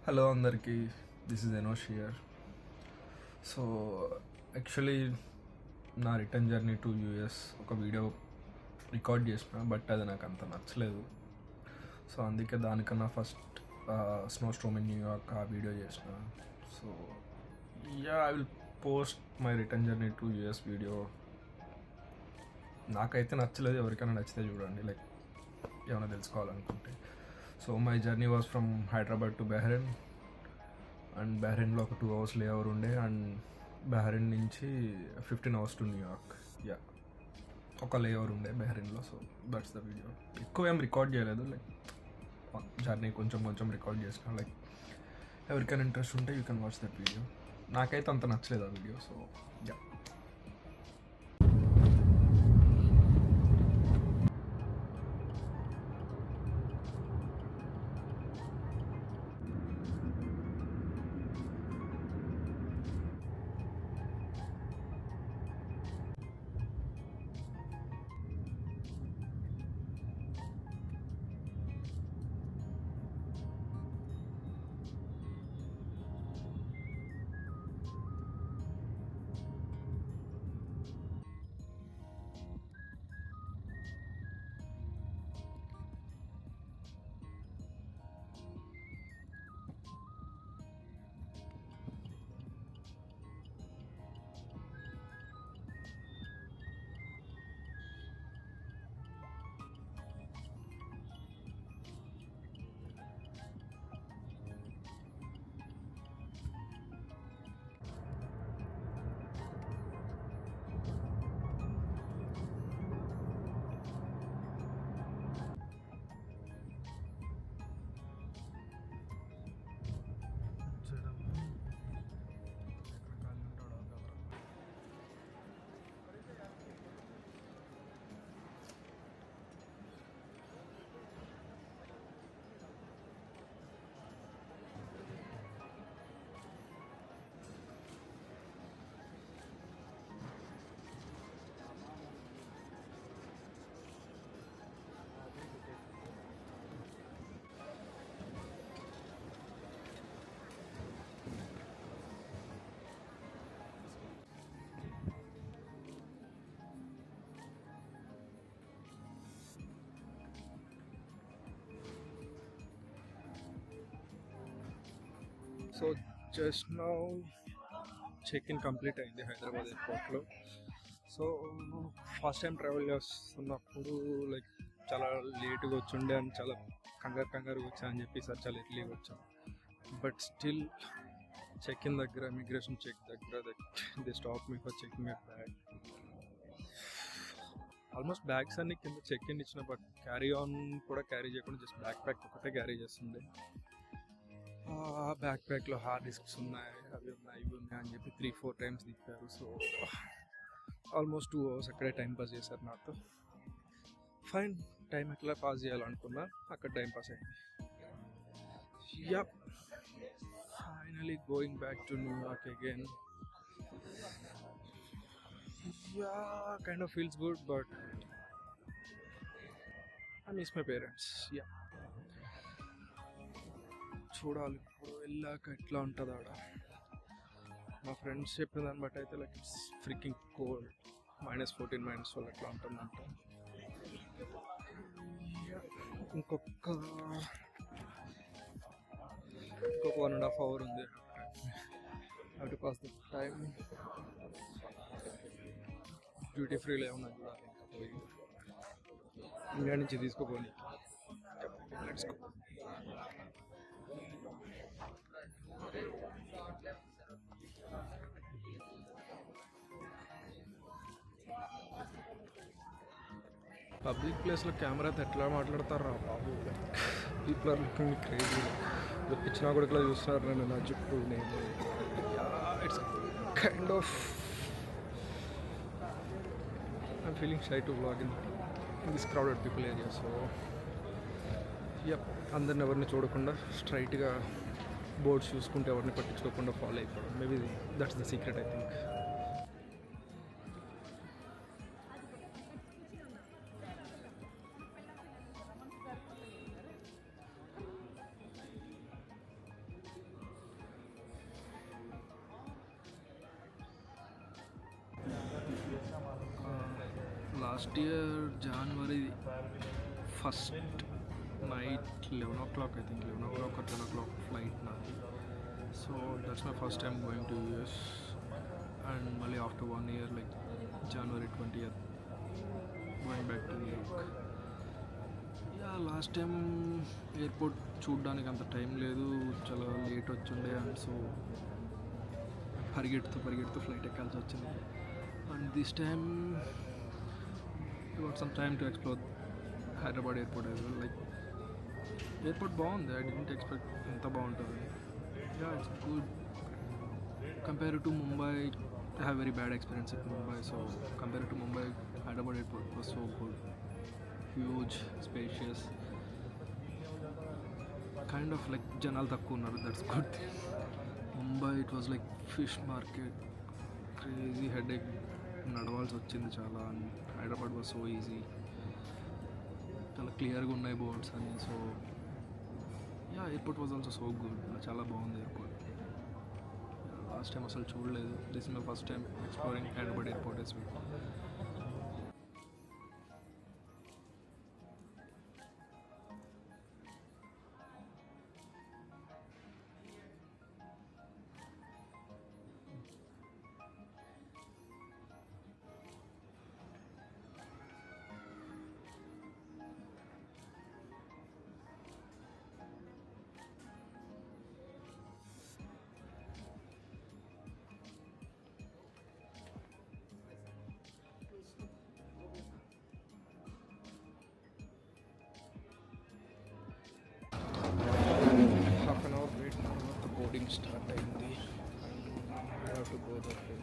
Hello అందరికీ, this is Enosh here. So actually నా return journey to US ఒక video record చేసిన, బట్ అది నాకు అంత నచ్చలేదు. సో అందుకే దానికన్నా first snow storm in New York ఆ వీడియో చేసిన. So I will post my return journey to US video. నాకైతే నచ్చలేదు, ఎవరికైనా నచ్చితే చూడండి, లైక్ ఏమైనా తెలుసుకోవాలనుకుంటే. So my journey was from Hyderabad to Bahrain, and బహ్రెయిన్లో ఒక 2 hours లే ఓవర్ ఉండే, అండ్ బహ్రెయిన్ నుంచి 15 hours టు న్యూయార్క్. ఒక లే ఓవర్ ఉండే బహ్రెయిన్లో. So that's the video. ఎక్కువ ఏం రికార్డ్ చేయలేదు, లైక్ జర్నీ కొంచెం రికార్డ్ చేసిన. లైక్ ఎవరికైనా ఇంట్రెస్ట్ ఉంటే you can watch that video. నాకైతే అంత నచ్చలేదు ఆ video. So just now check in complete అయింది హైదరాబాద్ ఎయిర్పోర్ట్లో. సో ఫస్ట్ టైం ట్రావెల్ చేస్తున్నప్పుడు లైక్ చాలా లేట్గా వచ్చిండే, అని చాలా కంగారుగా వచ్చా అని చెప్పి సార్ చాలా ఎర్లీగా వచ్చాను. బట్ స్టిల్ చెక్-ఇన్ దగ్గర, ఇమిగ్రేషన్ చెక్ దగ్గర they stop me for checking my bag. Almost bags అన్ని కింద చెక్-ఇన్ ఇచ్చిన, బట్ క్యారీ ఆన్ కూడా క్యారీ చేయకుండా జస్ట్ బ్యాక్ ప్యాక్ ఒకటే క్యారీ చేస్తుండే. బ్యాక్ ప్యాక్లో హార్డ్ డిస్క్స్ ఉన్నాయి, అవి ఉన్నాయి, ఇవి ఉన్నాయి అని చెప్పి 3-4 times తిప్పారు. సో ఆల్మోస్ట్ 2 hours అక్కడే టైం పాస్ చేశారు నాతో. ఫైన్, టైం ఎట్లా పాస్ చేయాలనుకున్నా అక్కడ టైం పాస్ అయింది. Finally going back to New York again. Kind of feels good, but I miss my parents. చూడాలి ఇప్పుడు వెళ్ళాక ఎట్లా ఉంటుంది ఆడ. మా ఫ్రెండ్స్ చెప్పిన దాన్ని బట్టి అయితే లైక్ ఇట్స్ ఫ్రీకింగ్ కోల్డ్, -14, -12 అట్లా ఉంటుందంట. ఇంకొక 1.5 hours ఉంది. అటు పాస్ ద టైం. డ్యూటీ ఫ్రీలో ఏమన్నా చూడాలి, ఇంకా పోయి ఇండియా నుంచి తీసుకోపోని. Let's go. పబ్లిక్ ప్లేస్లో కెమెరాతో ఎట్లా మాట్లాడతారా బాబు, పీపుల్ ఆర్ లుకింగ్ క్రేజీ. పిచ్చిన కూడా ఇట్లా చూస్తున్నారు నన్ను, నా చుట్టూ. నేను it's kind of I'm feeling shy to vlog in this crowded people area. So అందరిని ఎవరిని చూడకుండా స్ట్రైట్గా బోర్డ్స్ చూసుకుంటే ఎవరిని పట్టించుకోకుండా ఫాలో అయిపోవడం. Maybe that's the secret, I think. Last year January first night 11 o'clock, I think 11 o'clock or 10 o'clock flight నాది. So that's my first time going to US, and మళ్ళీ after 1 year like January 20th going back to New York. Yeah last time airport చూడడానికి అంత time లేదు, చాలా late వచ్చిండే, and so పరిగెడుతూ flight ఎక్కాల్సి వచ్చింది. And this time got some time to explore Hyderabad airport as well. Like airport బాగుంది, I didn't expect ఎంత బాగుంటుంది. Yeah, it's good compared to Mumbai. I have very bad experience at Mumbai, so compared to Mumbai, Hyderabad airport was so good, huge, spacious, kind of like జనాలు తక్కువ ఉన్నారు, that's good thing. Mumbai it was like fish market, crazy headache, నడవాల్సి వచ్చింది చాలా. And Hyderabad was so easy, చాలా క్లియర్గా ఉన్నాయి boards అన్నీ. So ya airport was also so good, చాలా బాగుంది ఎయిర్పోర్ట్. లాస్ట్ టైం అసలు చూడలేదు, this is my first time exploring Hyderabad airport as well. Half an hour wait తర్వాత బోర్డింగ్ స్టార్ట్ అయింది. I have to go that way.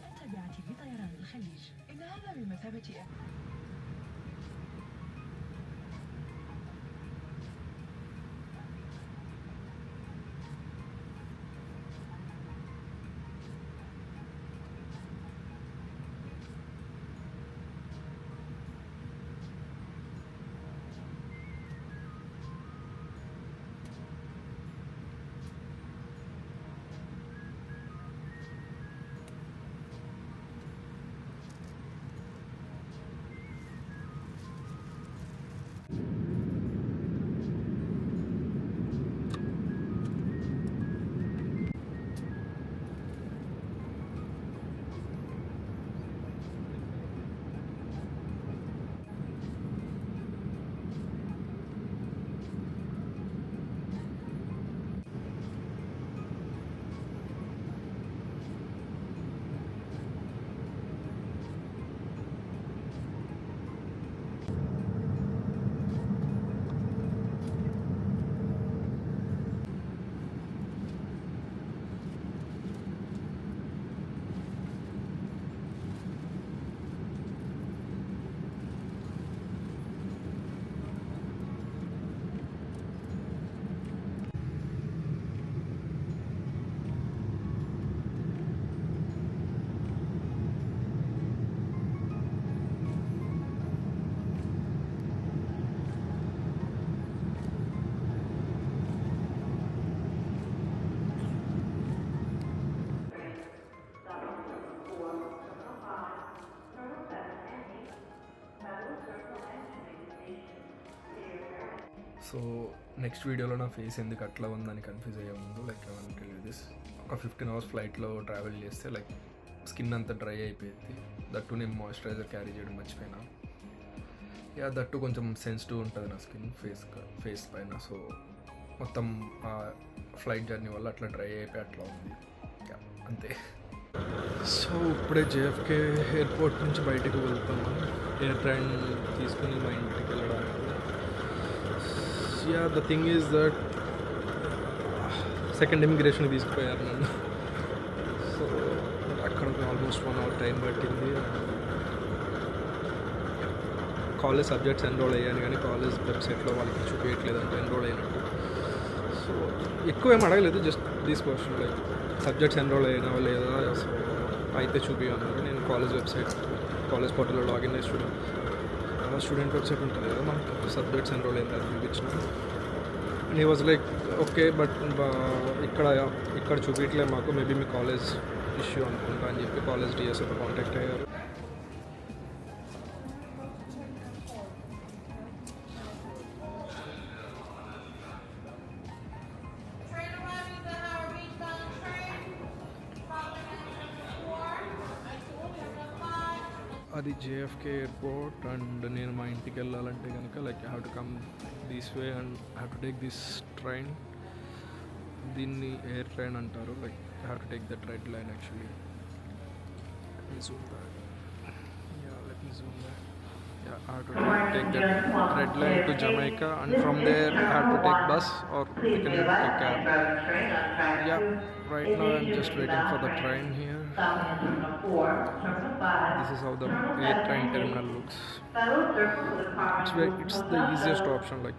التابعة لطيران الخليج. إن هذا بمثابة so next వీడియోలో నా face ఎందుకు అట్లా ఉందని కన్ఫ్యూజ్ అయ్యే ముందు లైక్ దిస్ ఒక 15 hours ఫ్లైట్లో ట్రావెల్ చేస్తే లైక్ స్కిన్ అంతా డ్రై అయిపోయింది. దట్టు నేను మాయిశ్చరైజర్ క్యారీ చేయడం మర్చిపోయినా. దట్టు కొంచెం సెన్సిటివ్ ఉంటుంది నా స్కిన్ ఫేస్ పైన. సో మొత్తం ఫ్లైట్ జర్నీ వల్ల అట్లా డ్రై అయిపోయి అట్లా ఉంది. అంతే. సో ఇప్పుడే జేఎఫ్కే ఎయిర్పోర్ట్ నుంచి బయటకు వెళ్తాము ఎయిర్ ట్రైన్ తీసుకుని మా ఇంటికి వెళ్ళడానికి. The thing is that second ఇమిగ్రేషన్కి తీసుకుపోయారు నన్ను. సో అక్కడ ఆల్మోస్ట్ 1 hour టైం పట్టింది. కాలేజ్ సబ్జెక్ట్స్ ఎన్రోల్ అయ్యాను కానీ కాలేజ్ వెబ్సైట్లో వాళ్ళకి చూపించట్లేదు అంటే ఎన్రోల్ అయినట్టు. సో ఎక్కువ ఏం అడగలేదు, just these question like subjects enroll అయినావా లేదా. సో అయితే చూపించన్నారు. నేను కాలేజ్ వెబ్సైట్ కాలేజ్ పోర్టల్లో లాగిన్ అయ్యి స్టూడెంట్ వెబ్సైట్ ఉంటుంది కదా, మనకి సబ్జెక్ట్స్ ఎన్రోల్ అయింది అది చూపించిన. And he was like okay but ఇక్కడ చూపించలే మాకు, మేబీ మీ కాలేజ్ ఇష్యూ అనుకుంటా అని చెప్పి కాలేజ్ డిఎస్ఓతో కాంటాక్ట్ అయ్యారు. అది జేఎఫ్కే ఎయిర్పోర్ట్. అండ్ నేను మా ఇంటికి వెళ్ళాలంటే కనుక like have to come this way and have to take this train. దీన్ని ఎయిర్ ట్రైన్ అంటారు. Like have to take that red line actually. let me zoom that. I have to take that red line to Jamaica, and from there I have to take bus or we can take cab. Right now I'm just waiting for the train here. This is how the air train terminal looks. It's the easiest option. Like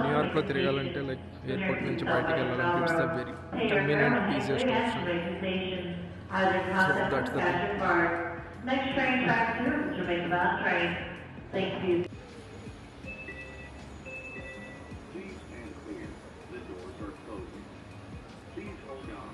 New York lo తిరగాలంటే like airport నుంచి బయటికి వెళ్ళాలంటే it's the very convenient easiest option. So that's the thing. Next train back to Jamaica bound train. Thank you. Please stand clear. The doors are closing. Please hold on.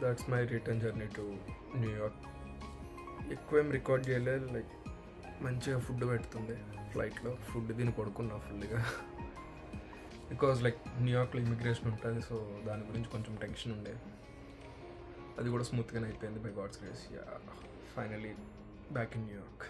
That's my return journey to New York. ఎక్కువేం record చేయలేదు. Like మంచిగా food పెడుతుంది ఫ్లైట్లో. Food తిని పడుకున్నా ఫుల్గా. Because like న్యూయార్క్లో immigration ఉంటుంది. సో దాని గురించి కొంచెం టెన్షన్ ఉండే. అది కూడా స్మూత్గానే అయిపోయింది by God's grace. Finally back in New York.